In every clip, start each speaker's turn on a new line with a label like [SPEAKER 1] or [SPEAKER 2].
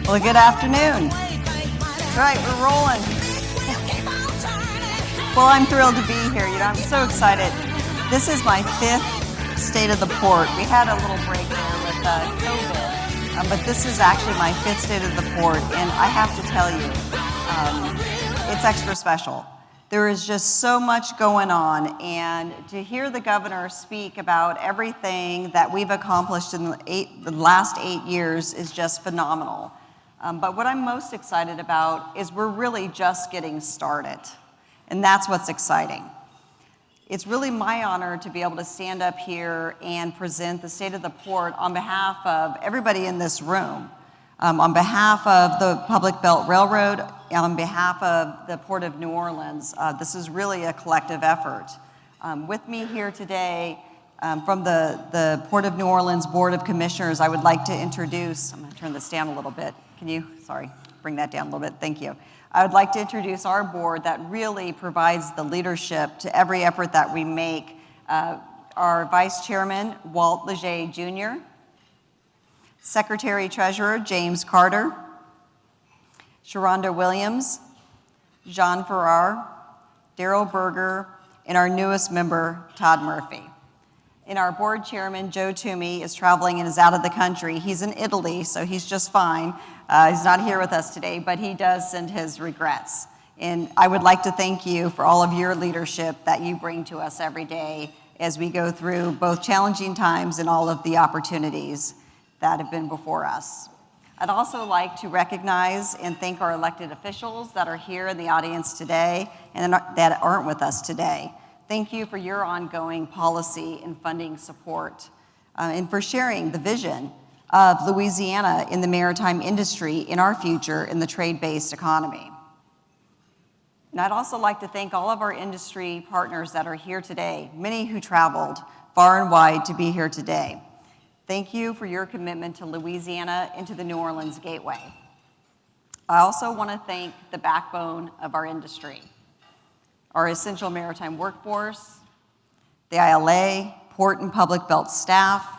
[SPEAKER 1] Well, good afternoon. That's right, we're rolling. Well, I'm thrilled to be here. I'm so excited. This is my 5th State of the Port. We had a little break there with COVID, but this is actually my 5th State of the Port, and I have to tell you, it's extra special. There is just so much going on, and to hear the governor speak about everything that we've accomplished in the last 8 years is just phenomenal. But what I'm most excited about is we're really just getting started, and that's what's exciting. It's really my honor to be able to stand up here and present the State of the Port on behalf of everybody in this room, on behalf of the Public Belt Railroad, on behalf of the Port of New Orleans. This is really a collective effort. With me here today from the Port of New Orleans Board of Commissioners, I would like to introduce, I'm going to turn this down a little bit. Can you, bring that down a little bit? Thank you. I would like to introduce our board that really provides the leadership to every effort that we make. Our Vice Chairman, Walt Leger Jr., Secretary Treasurer, James Carter, Sharonda Williams, Jean Farrar, Daryl Berger, and our newest member, Todd Murphy. And our board chairman, Joe Toomey, is traveling and is out of the country. He's in Italy, so he's just fine. He's not here with us today, but he does send his regrets. And I would like to thank you for all of your leadership that you bring to us every day as we go through both challenging times and all of the opportunities that have been before us. I'd also like to recognize and thank our elected officials that are here in the audience today and that aren't with us today. Thank you for your ongoing policy and funding support, and for sharing the vision of Louisiana in the maritime industry in our future in the trade-based economy. And I'd also like to thank all of our industry partners that are here today, many who traveled far and wide to be here today. Thank you for your commitment to Louisiana and to the New Orleans Gateway. I also want to thank the backbone of our industry, our essential maritime workforce, the ILA, port and public belt staff,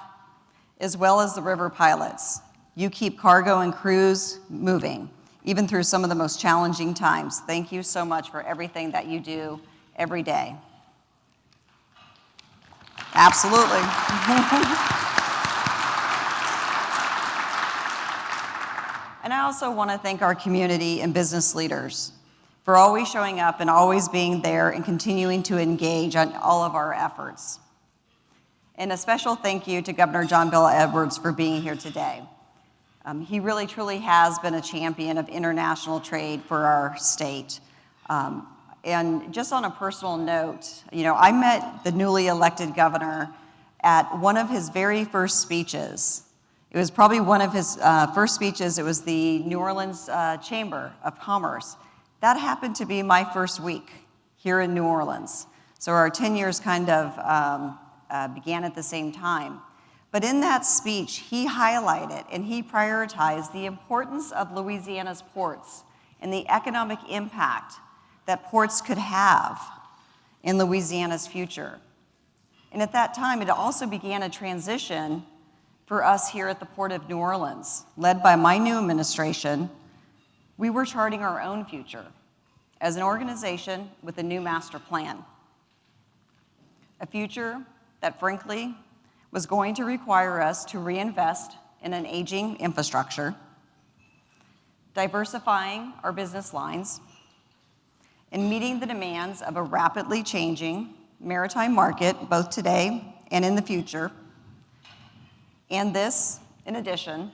[SPEAKER 1] as well as the river pilots. You keep cargo and crews moving, even through some of the most challenging times. Thank you so much for everything that you do every day. Absolutely. And I also want to thank our community and business leaders for always showing up and always being there and continuing to engage on all of our efforts. And a special thank you to Governor John Bel Edwards for being here today. He really, truly has been a champion of international trade for our state. And just on a personal note, I met the newly elected governor at one of his very first speeches. It was probably one of his first speeches. It was the New Orleans Chamber of Commerce. That happened to be my first week here in New Orleans. So our 10 years kind of began at the same time. But in that speech, he highlighted and he prioritized the importance of Louisiana's ports and the economic impact that ports could have in Louisiana's future. And at that time, it also began a transition for us here at the Port of New Orleans, led by my new administration. We were charting our own future as an organization with a new master plan. A future that, frankly, was going to require us to reinvest in an aging infrastructure, diversifying our business lines, and meeting the demands of a rapidly changing maritime market, both today and in the future. And this, in addition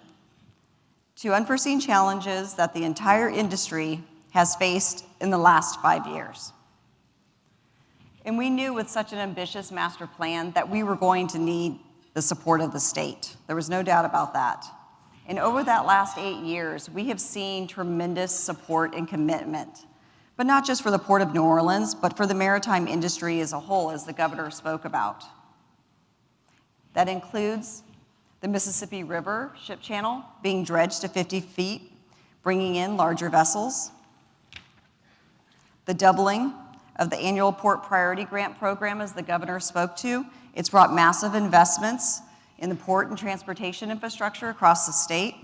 [SPEAKER 1] to unforeseen challenges that the entire industry has faced in the last 5 years. And we knew with such an ambitious master plan that we were going to need the support of the state. There was no doubt about that. And over that last 8 years, we have seen tremendous support and commitment, but not just for the Port of New Orleans, but for the maritime industry as a whole, as the governor spoke about. That includes the Mississippi River ship channel being dredged to 50 feet, bringing in larger vessels. The doubling of the annual Port Priority Grant Program, as the governor spoke to. It's brought massive investments in the port and transportation infrastructure across the state.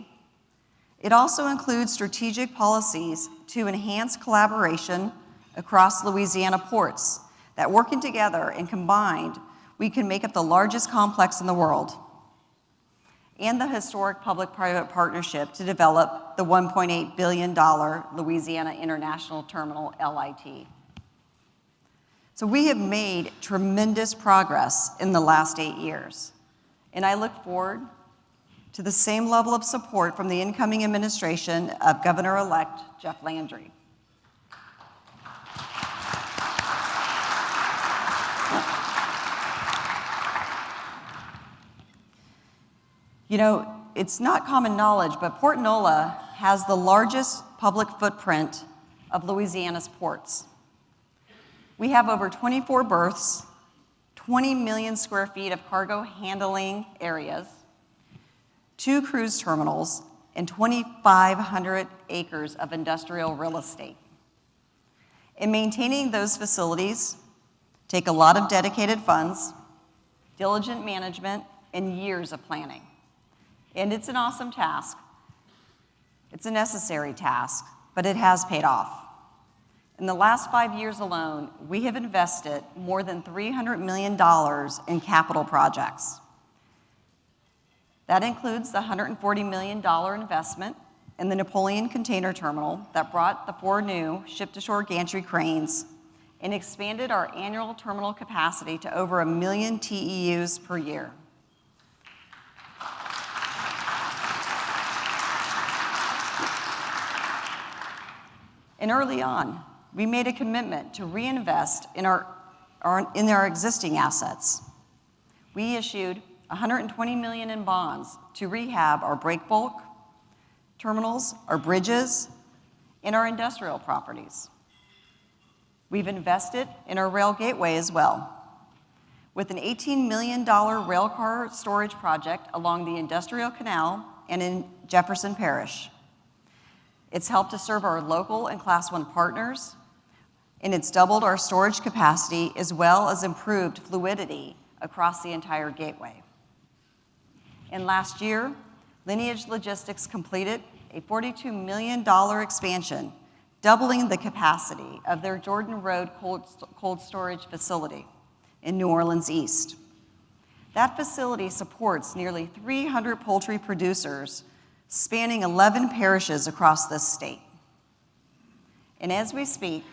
[SPEAKER 1] It also includes strategic policies to enhance collaboration across Louisiana ports that, working together and combined, we can make up the largest complex in the world, and the historic public-private partnership to develop the $1.8 billion Louisiana International Terminal, LIT. So we have made tremendous progress in the last 8 years, and I look forward to the same level of support from the incoming administration of Governor-elect Jeff Landry. You know, it's not common knowledge, but Port Nola has the largest public footprint of Louisiana's ports. We have over 24 berths, 20 million square feet of cargo handling areas, 2 cruise terminals, and 2,500 acres of industrial real estate. And maintaining those facilities take a lot of dedicated funds, diligent management, and years of planning. And it's an awesome task. It's a necessary task, but it has paid off. In the last 5 years alone, we have invested more than $300 million in capital projects. That includes the $140 million investment in the Napoleon Container Terminal that brought the 4 new ship-to-shore gantry cranes and expanded our annual terminal capacity to over 1 million TEUs per year. And early on, we made a commitment to reinvest in our existing assets. We issued $120 million in bonds to rehab our break bulk terminals, our bridges, and our industrial properties. We've invested in our rail gateway as well, with an $18 million rail car storage project along the Industrial Canal and in Jefferson Parish. It's helped to serve our local and Class I partners, and it's doubled our storage capacity as well as improved fluidity across the entire gateway. And last year, Lineage Logistics completed a $42 million expansion, doubling the capacity of their Jordan Road cold storage facility in New Orleans East. That facility supports nearly 300 poultry producers spanning 11 parishes across this state. And as we speak,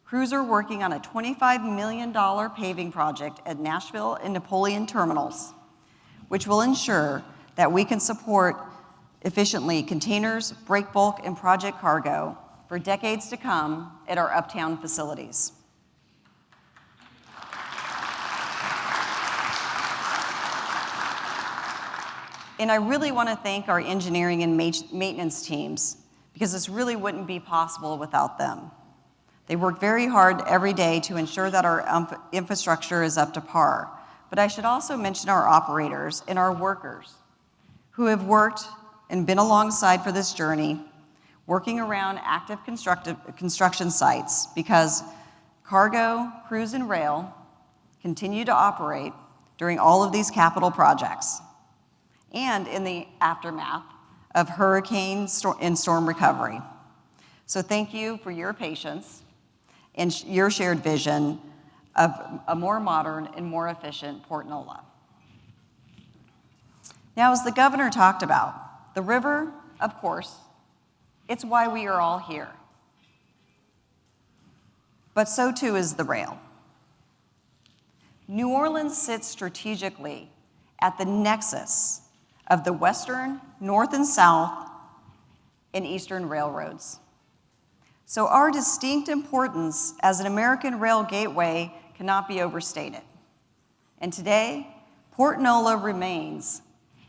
[SPEAKER 1] crews are working on a $25 million paving project at Nashville and Napoleon terminals, which will ensure that we can support efficiently containers, break bulk, and project cargo for decades to come at our uptown facilities. And I really want to thank our engineering and maintenance teams, because this really wouldn't be possible without them. They work very hard every day to ensure that our infrastructure is up to par. But I should also mention our operators and our workers who have worked and been alongside for this journey, working around active construction sites, because cargo, cruise, and rail continue to operate during all of these capital projects and in the aftermath of hurricane and storm recovery. So thank you for your patience and your shared vision of a more modern and more efficient Port Nola. Now, as the governor talked about, the river, of course, it's why we are all here. But so too is the rail. New Orleans sits strategically at the nexus of the western, north and south, and eastern railroads. So our distinct importance as an American rail gateway cannot be overstated. And today, Port Nola remains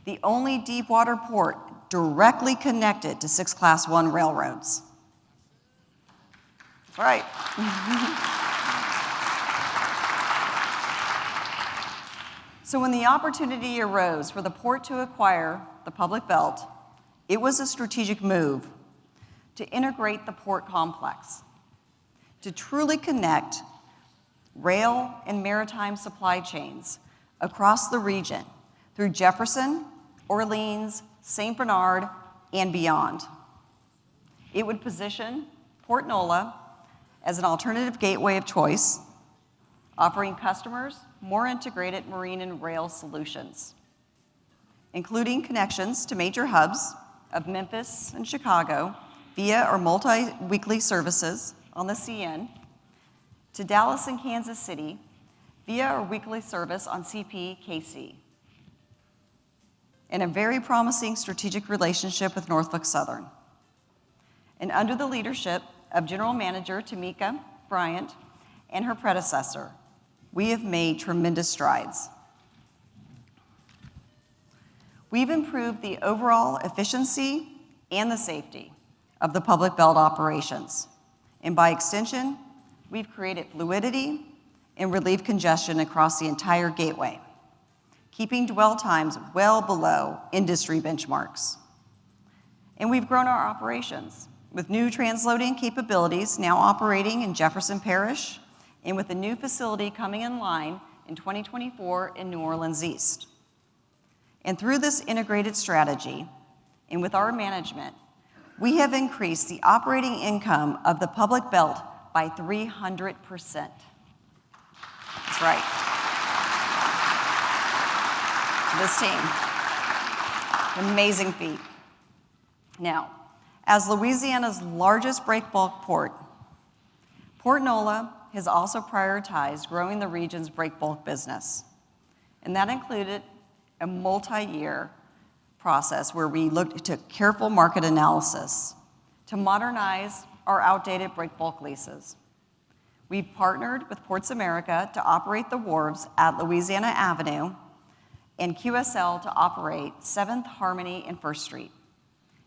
[SPEAKER 1] the only deepwater port directly connected to 6 Class I railroads. That's right. So when the opportunity arose for the port to acquire the public belt, it was a strategic move to integrate the port complex, to truly connect rail and maritime supply chains across the region through Jefferson, Orleans, St. Bernard, and beyond. It would position Port Nola as an alternative gateway of choice, offering customers more integrated marine and rail solutions, including connections to major hubs of Memphis and Chicago via our multi-weekly services on the CN, to Dallas and Kansas City via our weekly service on CPKC, and a very promising strategic relationship with Norfolk Southern. And under the leadership of General Manager Tamika Bryant and her predecessor, we have made tremendous strides. We've improved the overall efficiency and the safety of the public belt operations. And by extension, we've created fluidity and relieved congestion across the entire gateway, keeping dwell times well below industry benchmarks. And we've grown our operations with new transloading capabilities now operating in Jefferson Parish, and with a new facility coming in line in 2024 in New Orleans East. And through this integrated strategy, and with our management, we have increased the operating income of the public belt by 300%. That's right. This team. Amazing feat. Now, as Louisiana's largest break bulk port, Port Nola has also prioritized growing the region's break bulk business. And that included a multi-year process where we took careful market analysis to modernize our outdated break bulk leases. We've partnered with Ports America to operate the wharves at Louisiana Avenue and QSL to operate 7th Harmony and 1st Street.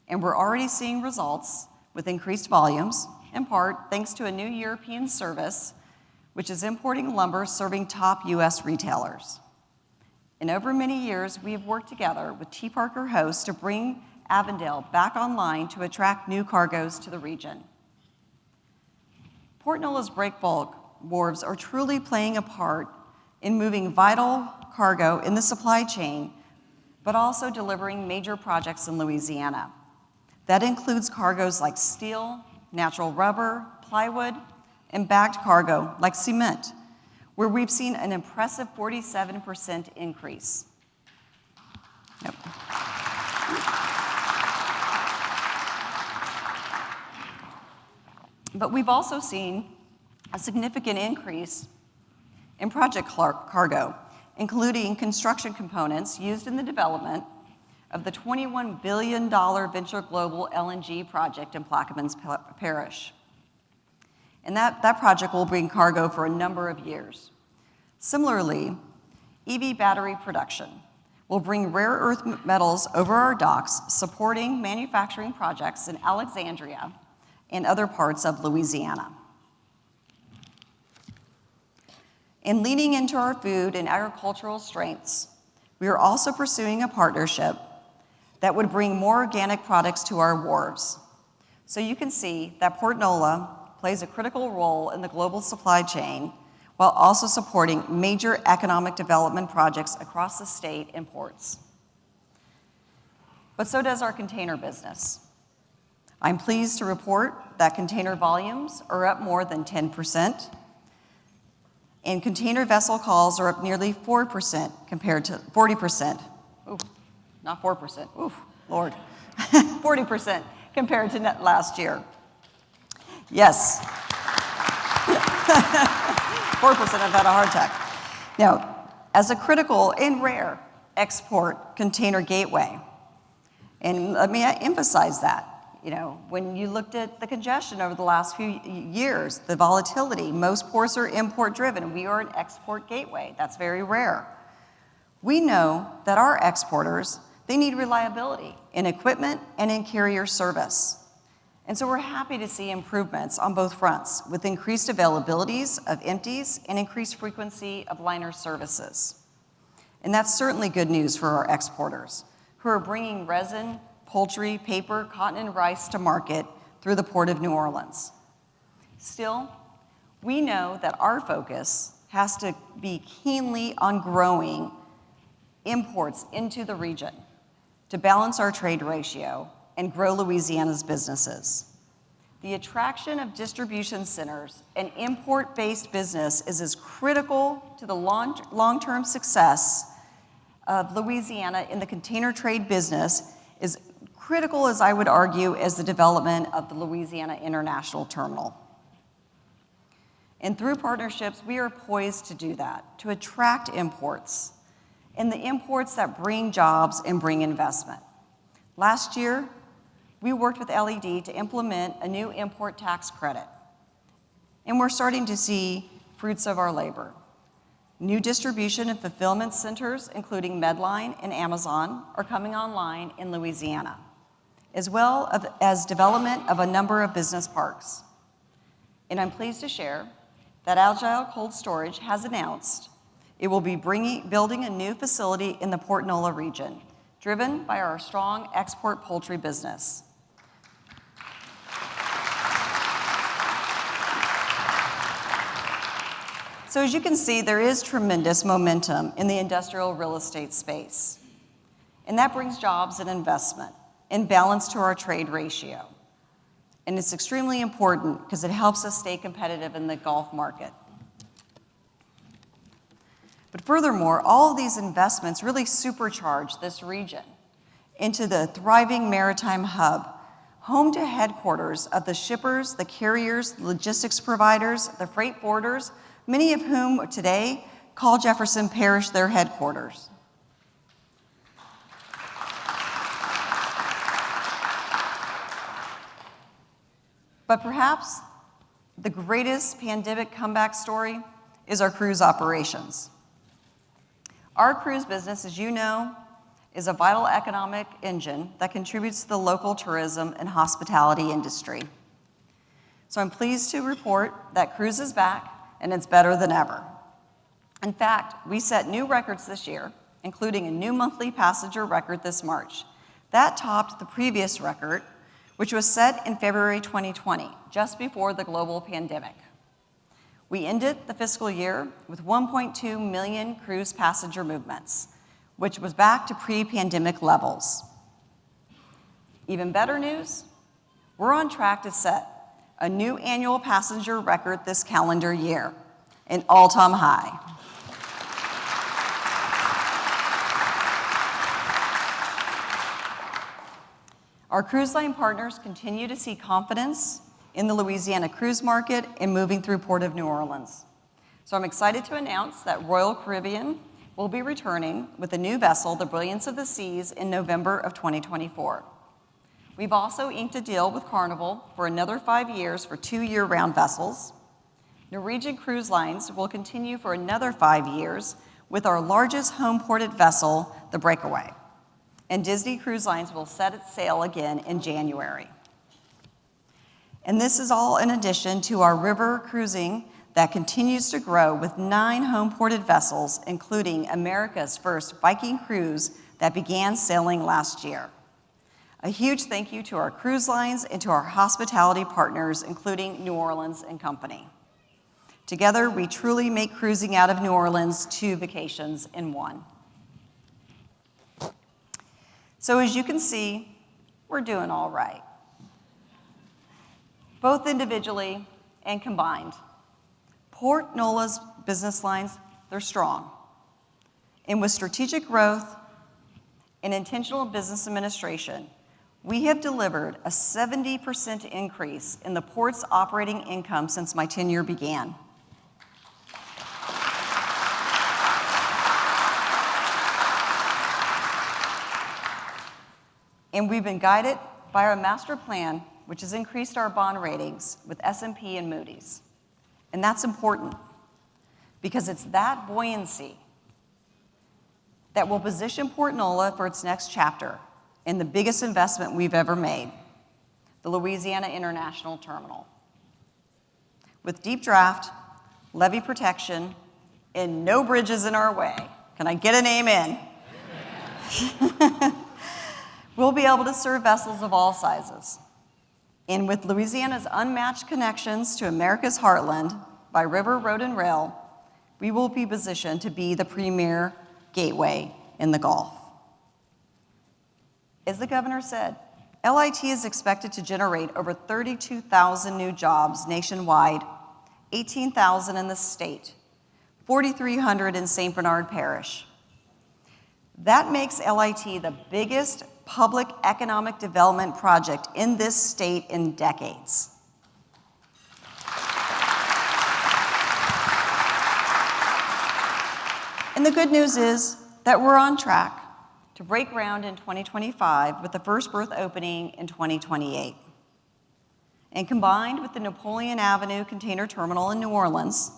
[SPEAKER 1] And we're already seeing results with increased volumes, in part thanks to a new European service, which is importing lumber serving top U.S. retailers. And over many years, we have worked together with T. Parker Host to bring Avondale back online to attract new cargoes to the region. Port Nola's break bulk wharves are truly playing a part in moving vital cargo in the supply chain, but also delivering major projects in Louisiana. That includes cargoes like steel, natural rubber, plywood, and bagged cargo like cement, where we've seen an impressive 47% increase. Yep. But we've also seen a significant increase in project cargo, including construction components used in the development of the $21 billion Venture Global LNG project in Plaquemines Parish. And that project will bring cargo for a number of years. Similarly, EV battery production will bring rare earth metals over our docks, supporting manufacturing projects in Alexandria and other parts of Louisiana. In leaning into our food and agricultural strengths, we are also pursuing a partnership that would bring more organic products to our wharves. So you can see that Port Nola plays a critical role in the global supply chain while also supporting major economic development projects across the state and ports. But so does our container business. I'm pleased to report that container volumes are up more than 10%, and container vessel calls are up nearly 4% compared to 40%. Ooh, not 4%, oof, Lord. 40% compared to last year. Yes. 4%, I've had a heart attack. Now, as a critical and rare export container gateway, and let me emphasize that, when you looked at the congestion over the last few years, the volatility, most ports are import driven. We are an export gateway. That's very rare. We know that our exporters, they need reliability in equipment and in carrier service. And so we're happy to see improvements on both fronts with increased availabilities of empties and increased frequency of liner services. And that's certainly good news for our exporters who are bringing resin, poultry, paper, cotton, and rice to market through the Port of New Orleans. Still, we know that our focus has to be keenly on growing imports into the region to balance our trade ratio and grow Louisiana's businesses. The attraction of distribution centers and import-based business is as critical to the long-term success of Louisiana in the container trade business, is critical, as I would argue, as the development of the Louisiana International Terminal. And through partnerships, we are poised to do that, to attract imports, and the imports that bring jobs and bring investment. Last year, we worked with LED to implement a new import tax credit, and we're starting to see fruits of our labor. New distribution and fulfillment centers, including Medline and Amazon, are coming online in Louisiana, as well as development of a number of business parks. And I'm pleased to share that Agile Cold Storage has announced it will be building a new facility in the Port Nola region, driven by our strong export poultry business. So as you can see, there is tremendous momentum in the industrial real estate space. And that brings jobs and investment and balance to our trade ratio. And it's extremely important because it helps us stay competitive in the Gulf market. But furthermore, all of these investments really supercharge this region into the thriving maritime hub, home to headquarters of the shippers, the carriers, the logistics providers, the freight forwarders, many of whom today call Jefferson Parish their headquarters. But perhaps the greatest pandemic comeback story is our cruise operations. Our cruise business, as you know, is a vital economic engine that contributes to the local tourism and hospitality industry. So I'm pleased to report that cruise is back, and it's better than ever. In fact, we set new records this year, including a new monthly passenger record this March. That topped the previous record, which was set in February 2020, just before the global pandemic. We ended the fiscal year with 1.2 million cruise passenger movements, which was back to pre-pandemic levels. Even better news, we're on track to set a new annual passenger record this calendar year, an all-time high. Our cruise line partners continue to see confidence in the Louisiana cruise market and moving through Port of New Orleans. So I'm excited to announce that Royal Caribbean will be returning with a new vessel, the Brilliance of the Seas, in November of 2024. We've also inked a deal with Carnival for another 5 years for 2 year-round vessels. Norwegian Cruise Lines will continue for another 5 years with our largest home-ported vessel, the Breakaway. And Disney Cruise Lines will set its sail again in January. And this is all in addition to our river cruising that continues to grow with 9 home-ported vessels, including America's first Viking cruise that began sailing last year. A huge thank you to our cruise lines and to our hospitality partners, including New Orleans & Company. Together, we truly make cruising out of New Orleans 2 vacations in 1. So as you can see, we're doing all right, both individually and combined. Port Nola's business lines, they're strong. And with strategic growth and intentional business administration, we have delivered a 70% increase in the port's operating income since my tenure began. And we've been guided by our master plan, which has increased our bond ratings with S&P and Moody's. And that's important because it's that buoyancy that will position Port Nola for its next chapter in the biggest investment we've ever made, the Louisiana International Terminal. With deep draft, levee protection, and no bridges in our way. Can I get an amen? Amen. We'll be able to serve vessels of all sizes. And with Louisiana's unmatched connections to America's heartland by river, road, and rail, we will be positioned to be the premier gateway in the Gulf. As the governor said, LIT is expected to generate over 32,000 new jobs nationwide, 18,000 in the state, 4,300 in St. Bernard Parish. That makes LIT the biggest public economic development project in this state in decades. And the good news is that we're on track to break ground in 2025 with the first berth opening in 2028. And combined with the Napoleon Avenue Container Terminal in New Orleans,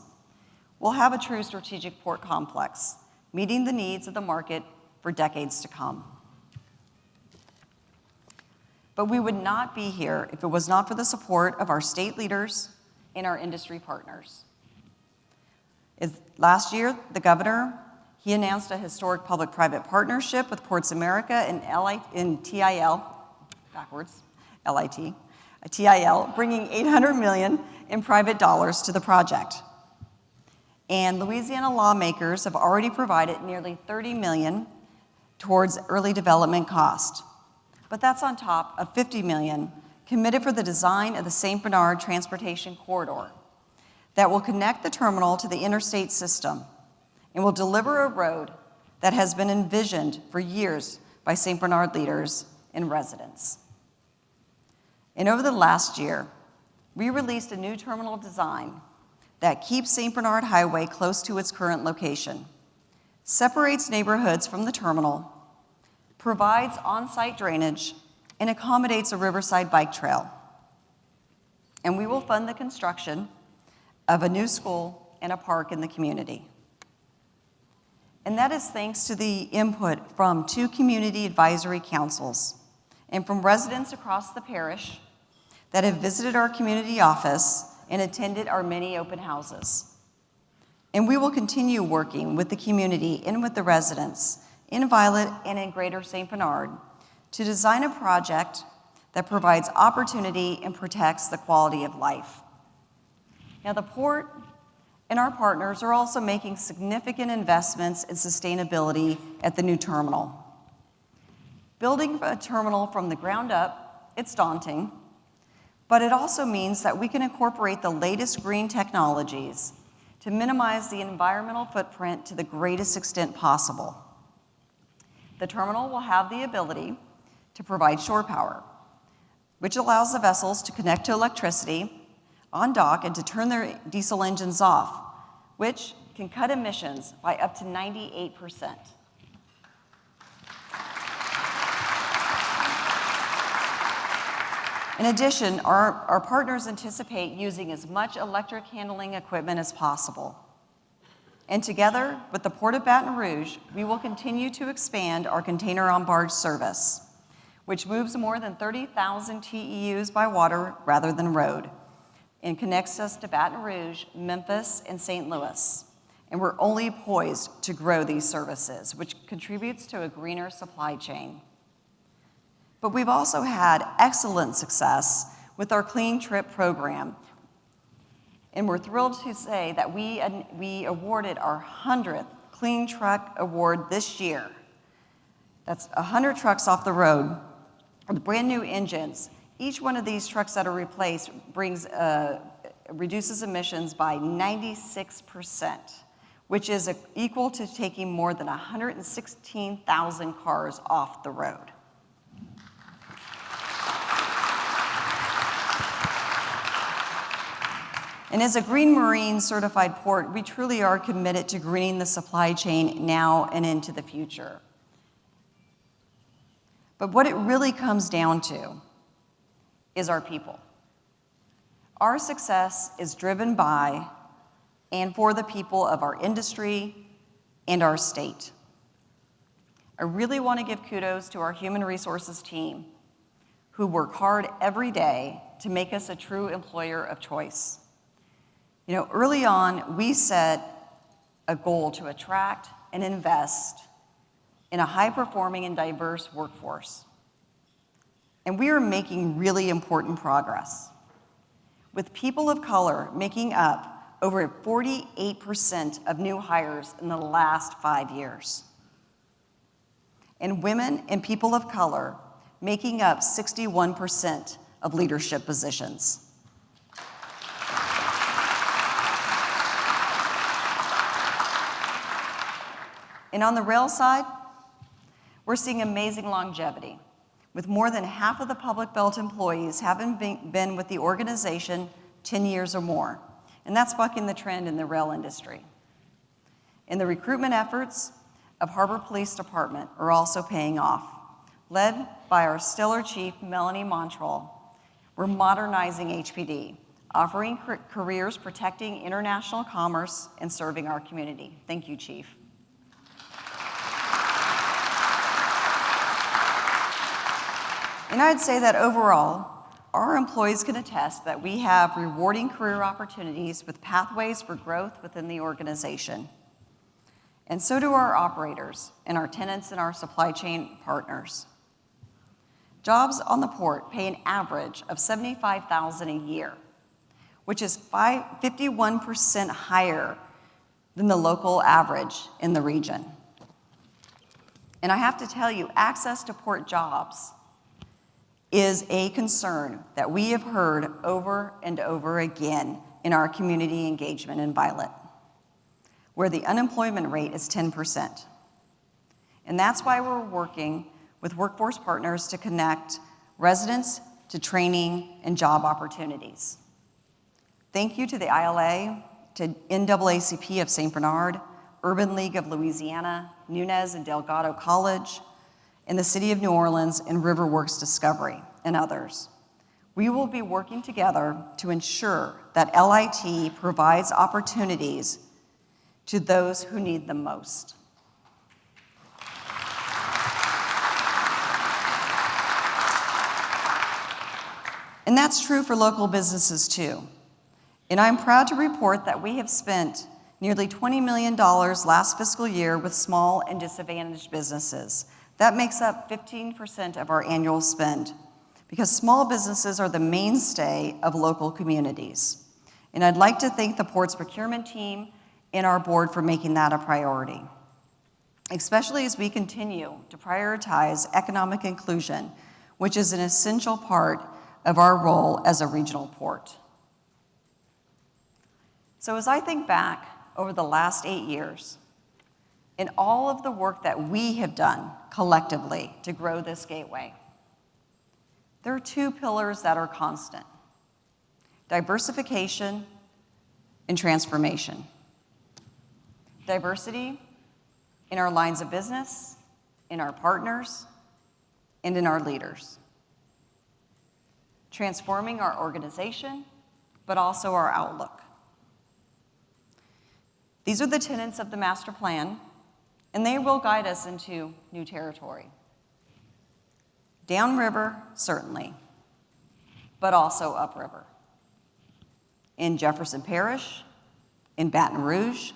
[SPEAKER 1] we'll have a true strategic port complex, meeting the needs of the market for decades to come. But we would not be here if it was not for the support of our state leaders and our industry partners. Last year, the governor, he announced a historic public-private partnership with Ports America and TIL, bringing $800 million in private dollars to the project. And Louisiana lawmakers have already provided nearly $30 million towards early development cost. But that's on top of $50 million committed for the design of the St. Bernard Transportation Corridor that will connect the terminal to the interstate system and will deliver a road that has been envisioned for years by St. Bernard leaders and residents. And over the last year, we released a new terminal design that keeps St. Bernard Highway close to its current location, separates neighborhoods from the terminal, provides on-site drainage, and accommodates a riverside bike trail. And we will fund the construction of a new school and a park in the community. And that is thanks to the input from 2 community advisory councils and from residents across the parish that have visited our community office and attended our many open houses. And we will continue working with the community and with the residents in Violet and in Greater St. Bernard to design a project that provides opportunity and protects the quality of life. Now, the port and our partners are also making significant investments in sustainability at the new terminal. Building a terminal from the ground up, it's daunting, but it also means that we can incorporate the latest green technologies to minimize the environmental footprint to the greatest extent possible. The terminal will have the ability to provide shore power, which allows the vessels to connect to electricity on dock and to turn their diesel engines off, which can cut emissions by up to 98%. In addition, our partners anticipate using as much electric handling equipment as possible. And together with the Port of Baton Rouge, we will continue to expand our container on barge service, which moves more than 30,000 TEUs by water rather than road, and connects us to Baton Rouge, Memphis, and St. Louis. And we're only poised to grow these services, which contributes to a greener supply chain. But we've also had excellent success with our Clean Trip program. And we're thrilled to say that we awarded our 100th Clean Truck Award this year. That's 100 trucks off the road with brand new engines. Each one of these trucks that are replaced reduces emissions by 96%, which is equal to taking more than 116,000 cars off the road. And as a Green Marine certified port, we truly are committed to greening the supply chain now and into the future. But what it really comes down to is our people. Our success is driven by and for the people of our industry and our state. I really want to give kudos to our human resources team, who work hard every day to make us a true employer of choice. You know, early on, we set a goal to attract and invest in a high-performing and diverse workforce. And we are making really important progress, with people of color making up over 48% of new hires in the last 5 years. And women and people of color making up 61% of leadership positions. And on the rail side, we're seeing amazing longevity, with more than half of the Public Belt employees having been with the organization 10 years or more. And that's bucking the trend in the rail industry. And the recruitment efforts of Harbor Police Department are also paying off. Led by our stellar chief, Melanie Montrell, we're modernizing HPD, offering careers protecting international commerce and serving our community. Thank you, Chief. And I'd say that overall, our employees can attest that we have rewarding career opportunities with pathways for growth within the organization. And so do our operators and our tenants and our supply chain partners. Jobs on the port pay an average of $75,000 a year, which is 51% higher than the local average in the region. And I have to tell you, access to port jobs is a concern that we have heard over and over again in our community engagement in Violet, where the unemployment rate is 10%. And that's why we're working with Workforce Partners to connect residents to training and job opportunities. Thank you to the ILA, to NAACP of St. Bernard, Urban League of Louisiana, Nunez and Delgado College, and the City of New Orleans and Riverworks Discovery, and others. We will be working together to ensure that LIT provides opportunities to those who need them most. And that's true for local businesses too. And I'm proud to report that we have spent nearly $20 million last fiscal year with small and disadvantaged businesses. That makes up 15% of our annual spend, because small businesses are the mainstay of local communities. And I'd like to thank the Port's procurement team and our board for making that a priority, especially as we continue to prioritize economic inclusion, which is an essential part of our role as a regional port. So as I think back over the last 8 years, in all of the work that we have done collectively to grow this gateway, there are two pillars that are constant: diversification and transformation. Diversity in our lines of business, in our partners, and in our leaders. Transforming our organization, but also our outlook. These are the tenets of the master plan, and they will guide us into new territory. Downriver, certainly, but also upriver. In Jefferson Parish, in Baton Rouge,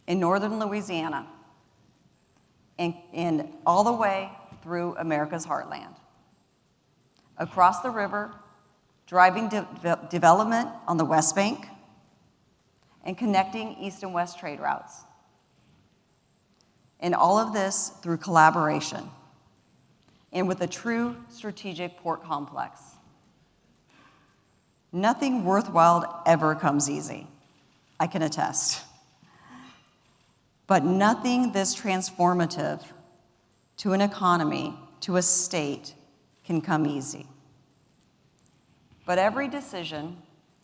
[SPEAKER 1] in northern Louisiana, and all the way through America's heartland. Across the river, driving development on the West Bank, and connecting east and west trade routes. And all of this through collaboration and with a true strategic port complex. Nothing worthwhile ever comes easy, I can attest. But nothing this transformative to an economy, to a state, can come easy. But every decision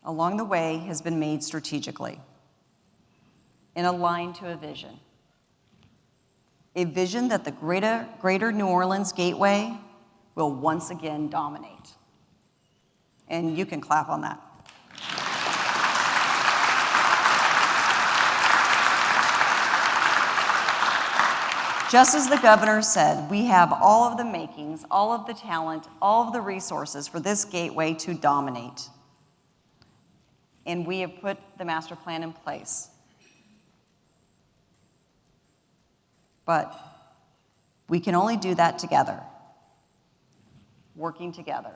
[SPEAKER 1] along the way has been made strategically and aligned to a vision. A vision that the greater New Orleans Gateway will once again dominate. And you can clap on that. Just as the governor said, we have all of the makings, all of the talent, all of the resources for this gateway to dominate. And we have put the master plan in place. But we can only do that together, working together,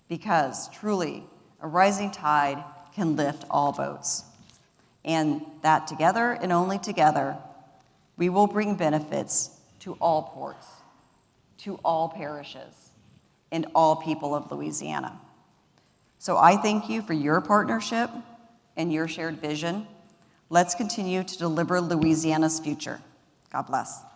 [SPEAKER 1] because truly a rising tide can lift all boats. And that together and only together, we will bring benefits to all ports, to all parishes, and all people of Louisiana. So I thank you for your partnership and your shared vision. Let's continue to deliver Louisiana's future. God bless.